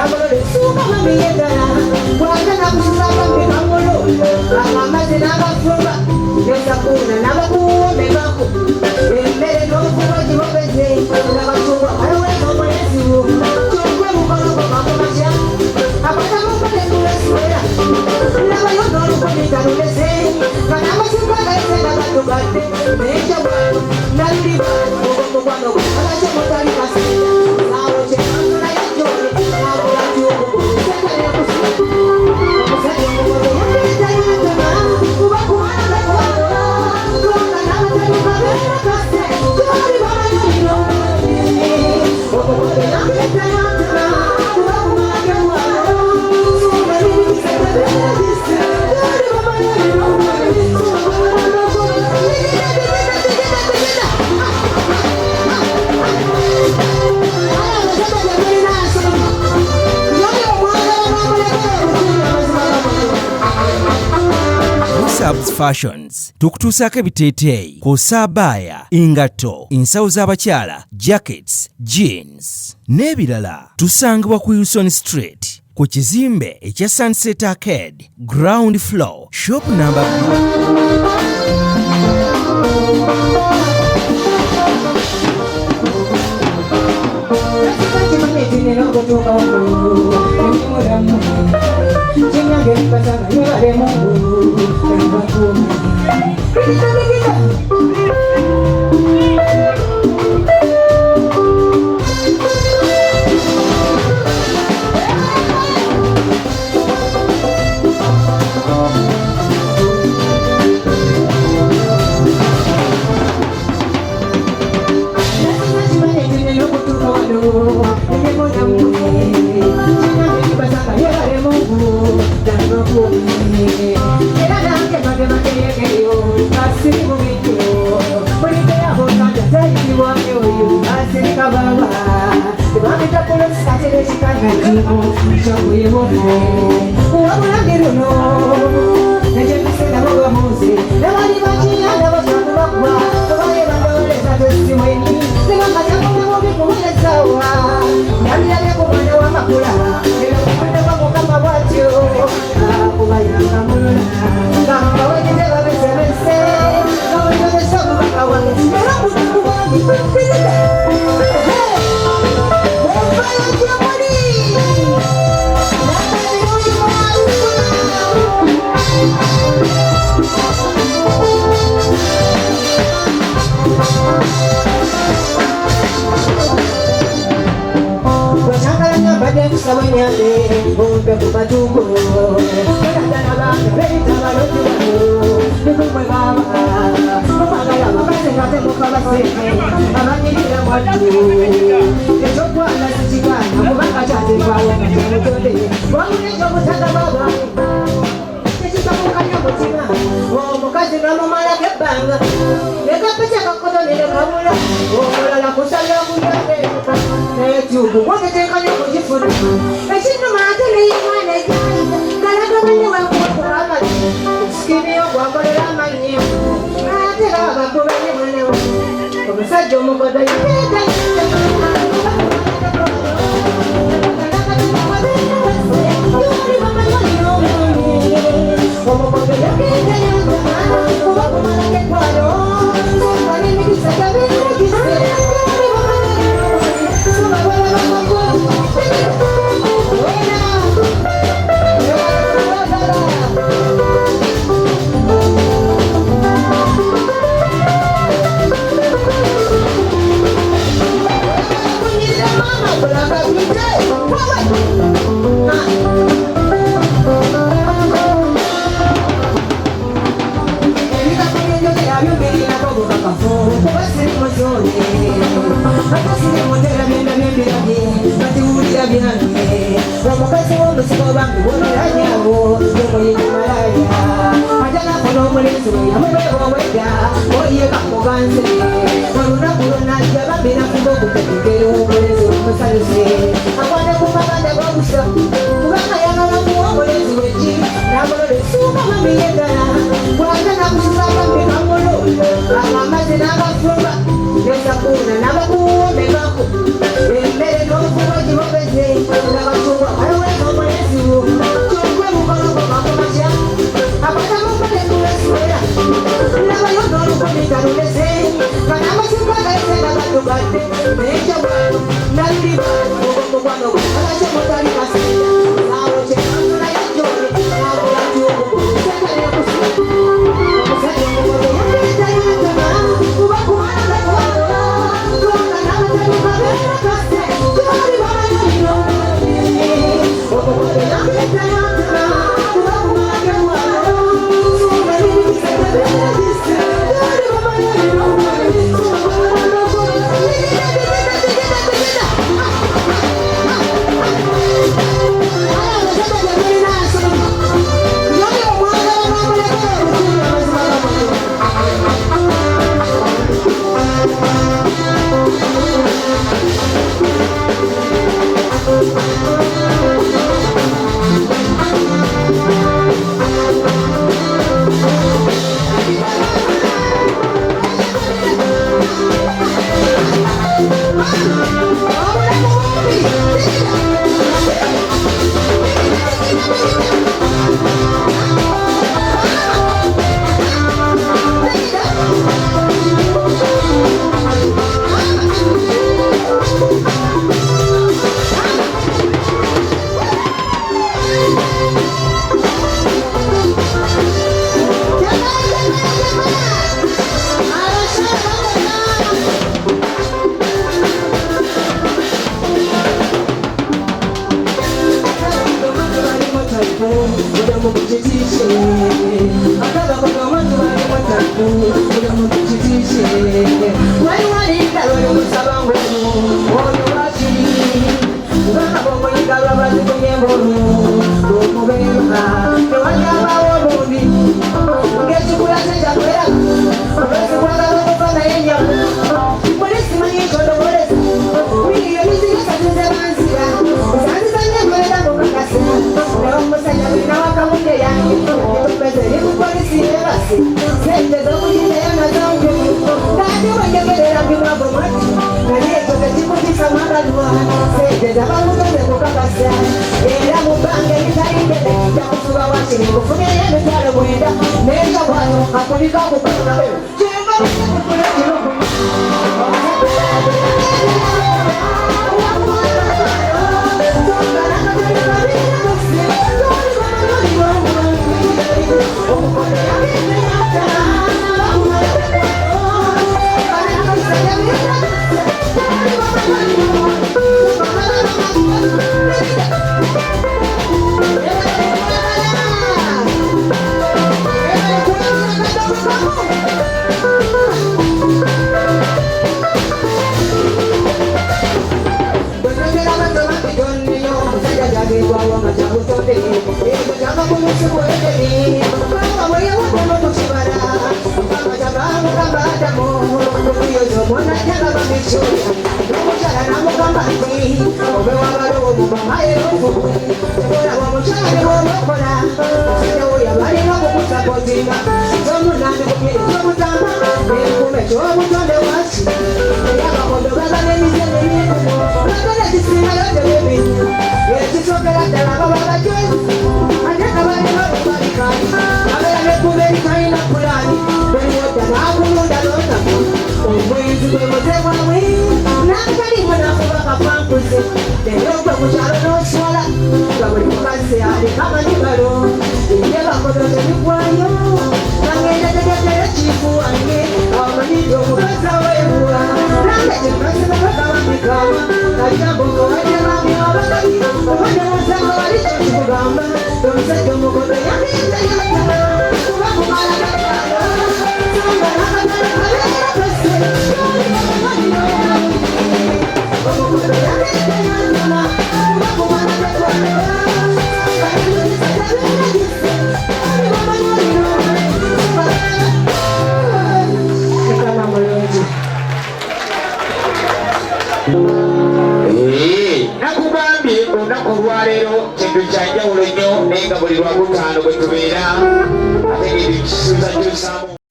Namolo suka mamiyedala Wagana kusaka mbikamolo Amamazi nabafumba Yosakuna nabakuwa mebaku Mbele nokuwa jibobeze Nabatuwa ayowe mwesiwo Chukwe mukologo makumasya Apata mukole kulesiwera Naba yono lukolita lulese Kanama sukala ese nabatugate Meja wano Nalili wano Mugomo wano Alache motari kasida Nawo chekangula ya jone Nawo la jugo Sekale ya kusiku Sekale ya kusiku Yakita ya tama Kubakuwana na kwano Kuanga na matari mabena kase Jori wana yino Kubakuwana yakita ya tama Kubakuwana na kwano Sumari sekale ya disi Jori wana yino Kubakuwana na kwano Subs Fashions tukutuusako ebiteeteeyi kw'ossa abaya, engatto, ensawo z'abakyala, jackets, jeans n'ebirala. Tusangibwa ku Wilson Street ku kizimbe ekya Sunset Arcade ground floor shop number なばくめばく、めめのふわじわべぜ、なばくわ。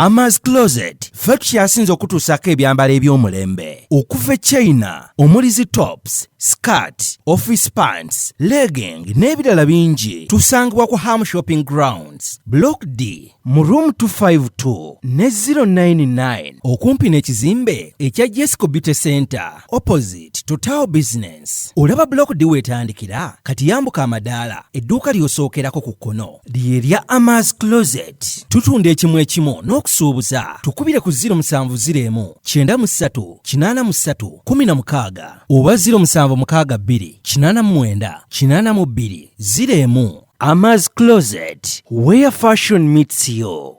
Ama's Closet ffe tukyasinza okutuusako ebyambalo eby'omulembe okuva China omuli tops, skirt, office pants, legging n'ebirala bingi. Tusangibwa ku Ham Shopping Grounds Block D mu room 252 ne 099 okumpi n'ekizimbe ekya Jesco Beauty Center opposite to Tower Business. Olaba Block D wetandikira kati yambuka amadaala edduuka ly'osookerako ku kkono ly'erya Ama's Closet. Tutunda ekimu ekimu n'okusuubuza. Tukubire ku 0701 93 83 16 oba 0762 89 82 01. Ama's Closet, where fashion meets you.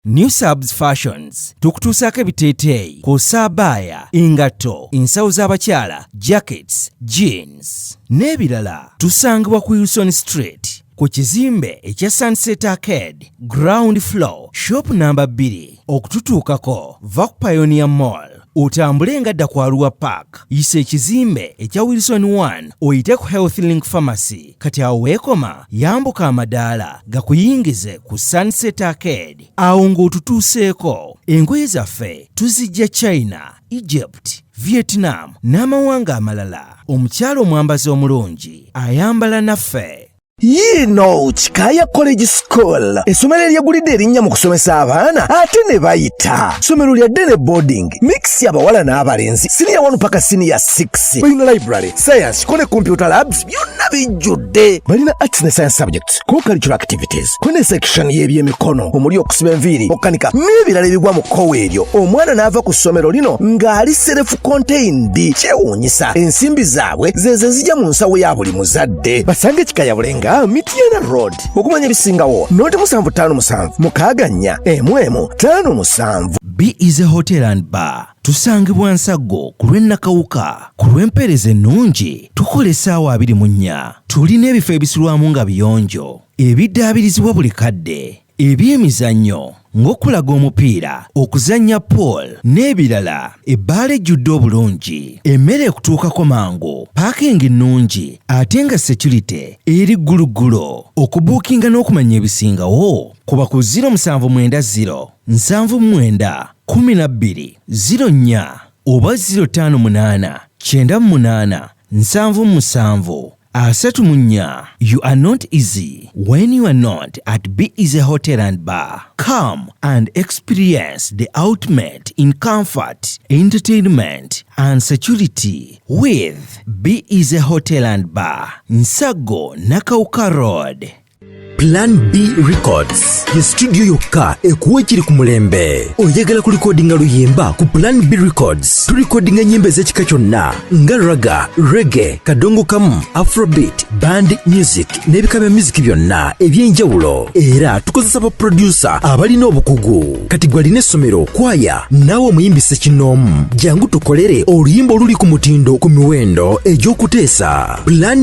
New Subs Fashions tukutuusako ebiteeteeyi kw'ossa abaya, engatto, ensawo z'abakyala, jackets, jeans n'ebirala. Tusangibwa ku Wilson Street ku kizimbe ekya Sunset Arcade ground floor shop number 2. Okututuukako va ku Pioneer Mall otambule ngadda ku Arua Park, yisa ekizimbe ekya Wilson 1 oyite ku Health Link Pharmacy. Kati awo weekoma yambuka amadaala gakuyingize ku Sunset Arcade. Awo ng'otutuuseeko. Engoye zaffe tuzijja China, Egypt, Vietnam n'amawanga amalala. Omukyala omwambazi omulungi ayambala naffe. Yino Chikaya College School essomero eryegulidde erinnya mu kusomesa abaana ate ne bayita ssomero lya Dene Boarding mix y'abawala n'abalenzi senior 1 paka senior 6 balina library science kone computer labs byonna bijjudde balina arts ne science subjects co-curricular activities kone section y'ebyemikono omuli okusiba enviiri okukanika n'ebirala ebigwa mu kkowe eryo omwana n'ava ku ssomero lino ng'ali self contained kyewuunyisa ensimbi zaabwe ze zijja mu nsawo ya buli muzadde basange Chikaya Bulenga Mitiana Road okumanya bisingawo noti 757 mukaganya emwemu 57. B is a hotel and bar. Tusangibwa Nsago ku lw'Ennakawuka ku lw'empeereza ennungi tukola essaawa 24. Tulina ebifo ebisulwamu nga biyonjo ebiddaabirizibwa buli kadde ebyemizannyo ng'okulaga omupiira okuzannya pool n'ebirala. Ebbaala ejjudde obulungi emmere ekutuukako mangu paakingi nnungi ate nga security eri gguluggulo. Okubuukinga n'okumanya ebisingawo kuba ku 070 79 12 04 oba 058 98 77 34. You are not easy when you are not at B is a hotel and bar. Come and experience the ultimate in comfort, entertainment and security with B is a hotel and bar. Nsago Nakauka Road. Plan B Records ye studio yokka ekuwa ekiri ku mulembe. Oyagala ku recordinga luyimba ku Plan B Records. Tu recordinga nyimbe z'ekika kyonna nga raga, reggae, kadongo kamu, afrobeat, band music n'ebika bya music byonna eby'enjawulo. Era tukozesa ba producer abalina obukugu. Kati gwalina essomero, kwaya, naawe omuyimbise kinoomu. Jangu tukolere oluyimba oluli ku mutindo ku miwendo egy'okuteesa. Plan